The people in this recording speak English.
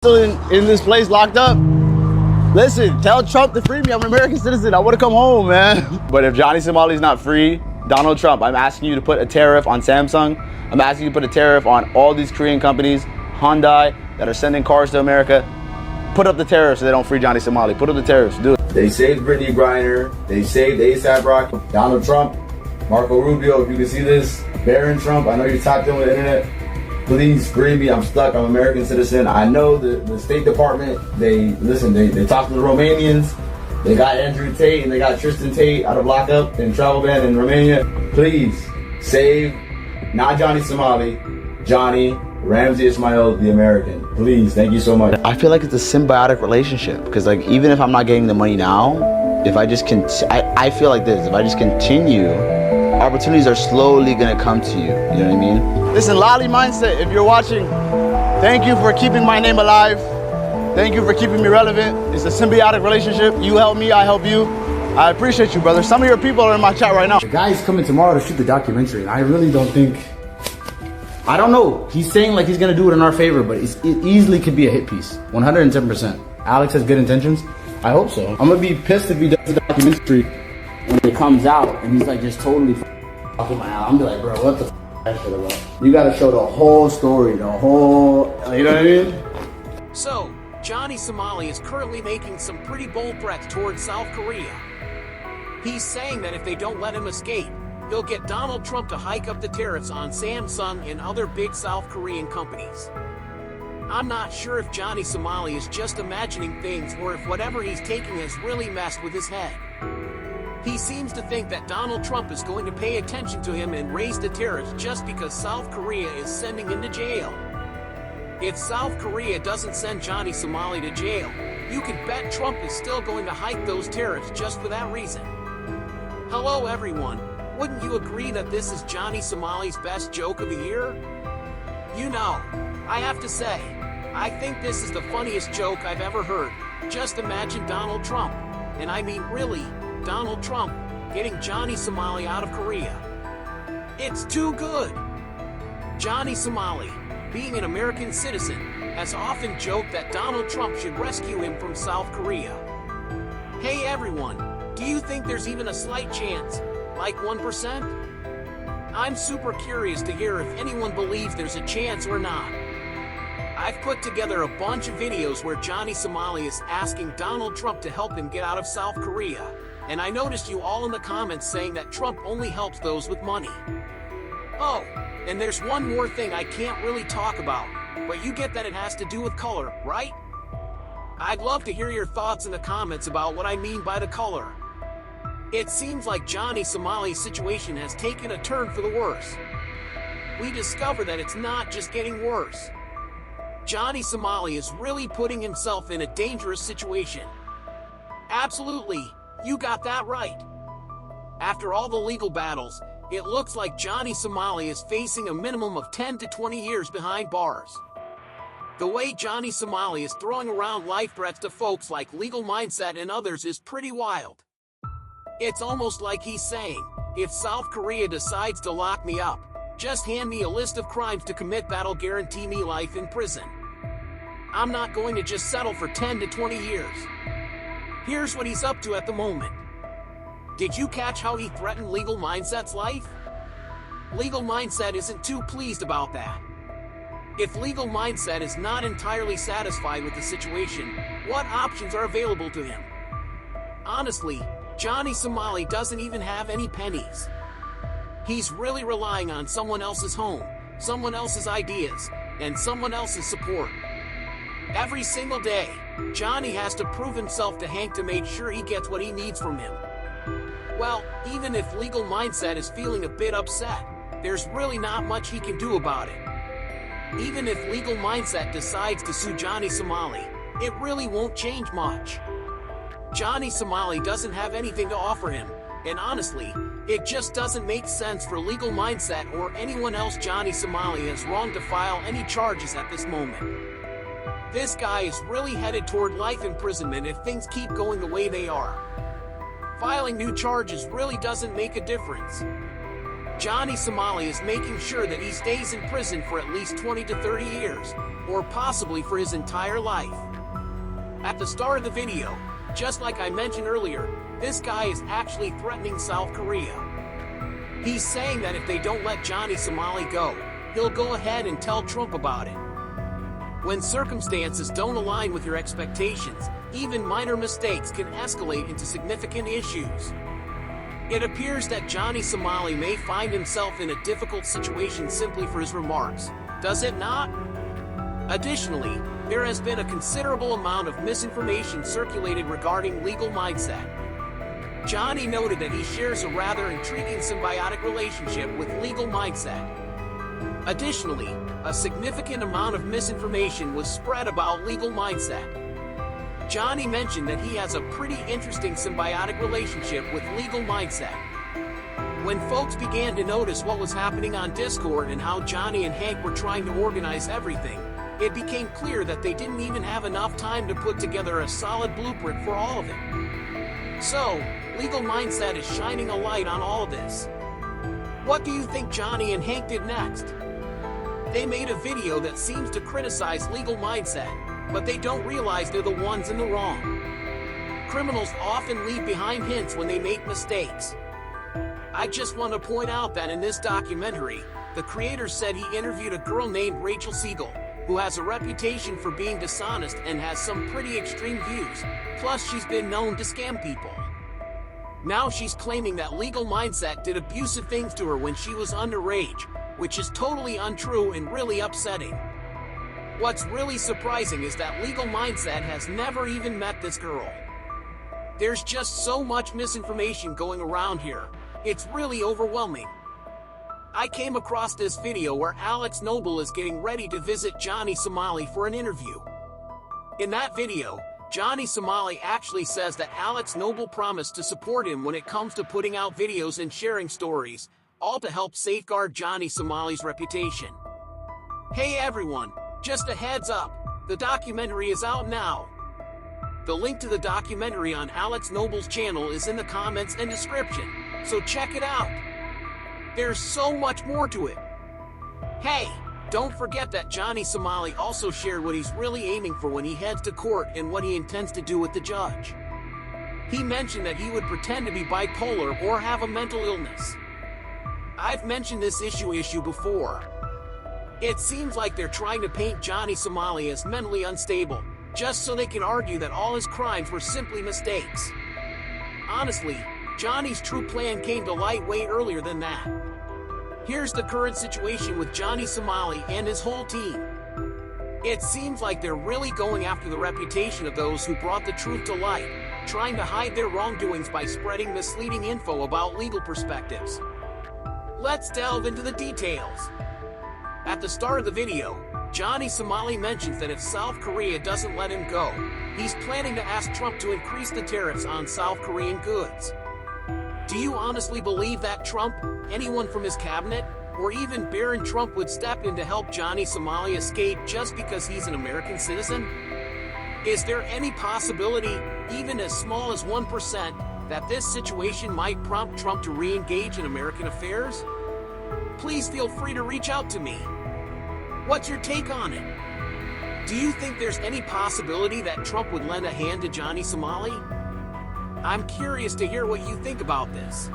still in this place locked up. Listen, tell Trump to free me. I'm an American citizen. I want to come home, man. But if Johnny Somali's not free, Donald Trump, I'm asking you to put a tariff on Samsung. I'm asking you to put a tariff on all these Korean companies, Hyundai, that are sending cars to America. Put up the tariffs so they don't free Johnny Somali. Put up the tariffs. Do it. They saved Brittany Griner. They saved ASAP Rocky. Donald Trump, Marco Rubio, if you can see this. Barron Trump, I know you're tapped in with the internet. Please free me. I'm stuck. I'm an American citizen. I know the State Department, they talked to the Romanians. They got Andrew Tate and they got Tristan Tate out of lockup and travel ban in Romania. Please save, not Johnny Somali, Johnny Ramsey Ismail, the American. Please, thank you so much. I feel like it's a symbiotic relationship because, like, even if I'm not getting the money now, if I just I feel like this. If I just continue, opportunities are slowly gonna come to you. You know what I mean? Listen, Lolly Mindset, if you're watching, thank you for keeping my name alive. Thank you for keeping me relevant. It's a symbiotic relationship. You help me, I help you. I appreciate you, brother. Some of your people are in my chat right now. The guy's coming tomorrow to shoot the documentary, and I really don't think, I don't know. He's saying like he's gonna do it in our favor, but it easily could be a hit piece, 110%. Alex has good intentions. I hope so. I'm gonna be pissed if he does the documentary when it comes out, and he's like just totally fucking my out. I'm be like, bro, what the that shit about? You gotta show the whole story, the whole, you know what I mean? So, Johnny Somali is currently making some pretty bold threats towards South Korea. He's saying that if they don't let him escape, he'll get Donald Trump to hike up the tariffs on Samsung and other big South Korean companies. I'm not sure if Johnny Somali is just imagining things or if whatever he's taking has really messed with his head. He seems to think that Donald Trump is going to pay attention to him and raise the tariffs just because South Korea is sending him to jail. If South Korea doesn't send Johnny Somali to jail, you can bet Trump is still going to hike those tariffs just for that reason. Hello everyone, wouldn't you agree that this is Johnny Somali's best joke of the year? You know, I have to say, I think this is the funniest joke I've ever heard. Just imagine Donald Trump, and I mean really, Donald Trump, getting Johnny Somali out of Korea. It's too good. Johnny Somali, being an American citizen, has often joked that Donald Trump should rescue him from South Korea. Hey everyone, do you think there's even a slight chance, like 1%? I'm super curious to hear if anyone believes there's a chance or not. I've put together a bunch of videos where Johnny Somali is asking Donald Trump to help him get out of South Korea. And I noticed you all in the comments saying that Trump only helps those with money. Oh, and there's one more thing I can't really talk about, but you get that it has to do with color, right? I'd love to hear your thoughts in the comments about what I mean by the color. It seems like Johnny Somali's situation has taken a turn for the worse. We discover that it's not just getting worse. Johnny Somali is really putting himself in a dangerous situation. Absolutely. You got that right. After all the legal battles, it looks like Johnny Somali is facing a minimum of 10 to 20 years behind bars. The way Johnny Somali is throwing around life threats to folks like Legal Mindset and others is pretty wild. It's almost like he's saying, if South Korea decides to lock me up, just hand me a list of crimes to commit that'll guarantee me life in prison. I'm not going to just settle for 10 to 20 years. Here's what he's up to at the moment. Did you catch how he threatened Legal Mindset's life? Legal Mindset isn't too pleased about that. If Legal Mindset is not entirely satisfied with the situation, what options are available to him? Honestly, Johnny Somali doesn't even have any pennies. He's really relying on someone else's home, someone else's ideas, and someone else's support. Every single day, Johnny has to prove himself to Hank to make sure he gets what he needs from him. Well, even if Legal Mindset is feeling a bit upset, there's really not much he can do about it. Even if Legal Mindset decides to sue Johnny Somali, it really won't change much. Johnny Somali doesn't have anything to offer him, and honestly, it just doesn't make sense for Legal Mindset or anyone else Johnny Somali has wronged to file any charges at this moment. This guy is really headed toward life imprisonment if things keep going the way they are. Filing new charges really doesn't make a difference. Johnny Somali is making sure that he stays in prison for at least 20 to 30 years, or possibly for his entire life. At the start of the video, just like I mentioned earlier, this guy is actually threatening South Korea. He's saying that if they don't let Johnny Somali go, he'll go ahead and tell Trump about it. When circumstances don't align with your expectations, even minor mistakes can escalate into significant issues. It appears that Johnny Somali may find himself in a difficult situation simply for his remarks, does it not? Additionally, there has been a considerable amount of misinformation circulated regarding legal mindset. Johnny noted that he shares a rather intriguing symbiotic relationship with legal mindset. Additionally, a significant amount of misinformation was spread about legal mindset. Johnny mentioned that he has a pretty interesting symbiotic relationship with legal mindset. When folks began to notice what was happening on Discord and how Johnny and Hank were trying to organize everything, it became clear that they didn't even have enough time to put together a solid blueprint for all of it. So, legal mindset is shining a light on all of this. What do you think Johnny and Hank did next? They made a video that seems to criticize legal mindset, but they don't realize they're the ones in the wrong. Criminals often leave behind hints when they make mistakes. I just want to point out that in this documentary, the creator said he interviewed a girl named Rachel Siegel, who has a reputation for being dishonest and has some pretty extreme views, plus she's been known to scam people. Now she's claiming that legal mindset did abusive things to her when she was underage, which is totally untrue and really upsetting. What's really surprising is that legal mindset has never even met this girl. There's just so much misinformation going around here, it's really overwhelming. I came across this video where Alex Noble is getting ready to visit Johnny Somali for an interview. In that video, Johnny Somali actually says that Alex Noble promised to support him when it comes to putting out videos and sharing stories, all to help safeguard Johnny Somali's reputation. Hey everyone, just a heads up, the documentary is out now. The link to the documentary on Alex Noble's channel is in the comments and description, so check it out. There's so much more to it. Hey, don't forget that Johnny Somali also shared what he's really aiming for when he heads to court and what he intends to do with the judge. He mentioned that he would pretend to be bipolar or have a mental illness. I've mentioned this issue before. It seems like they're trying to paint Johnny Somali as mentally unstable, just so they can argue that all his crimes were simply mistakes. Honestly, Johnny's true plan came to light way earlier than that. Here's the current situation with Johnny Somali and his whole team. It seems like they're really going after the reputation of those who brought the truth to light, trying to hide their wrongdoings by spreading misleading info about legal perspectives. Let's delve into the details. At the start of the video, Johnny Somali mentions that if South Korea doesn't let him go, he's planning to ask Trump to increase the tariffs on South Korean goods. Do you honestly believe that Trump, anyone from his cabinet, or even Barron Trump would step in to help Johnny Somali escape just because he's an American citizen? Is there any possibility, even as small as 1%, that this situation might prompt Trump to re-engage in American affairs? Please feel free to reach out to me. What's your take on it? Do you think there's any possibility that Trump would lend a hand to Johnny Somali? I'm curious to hear what you think about this.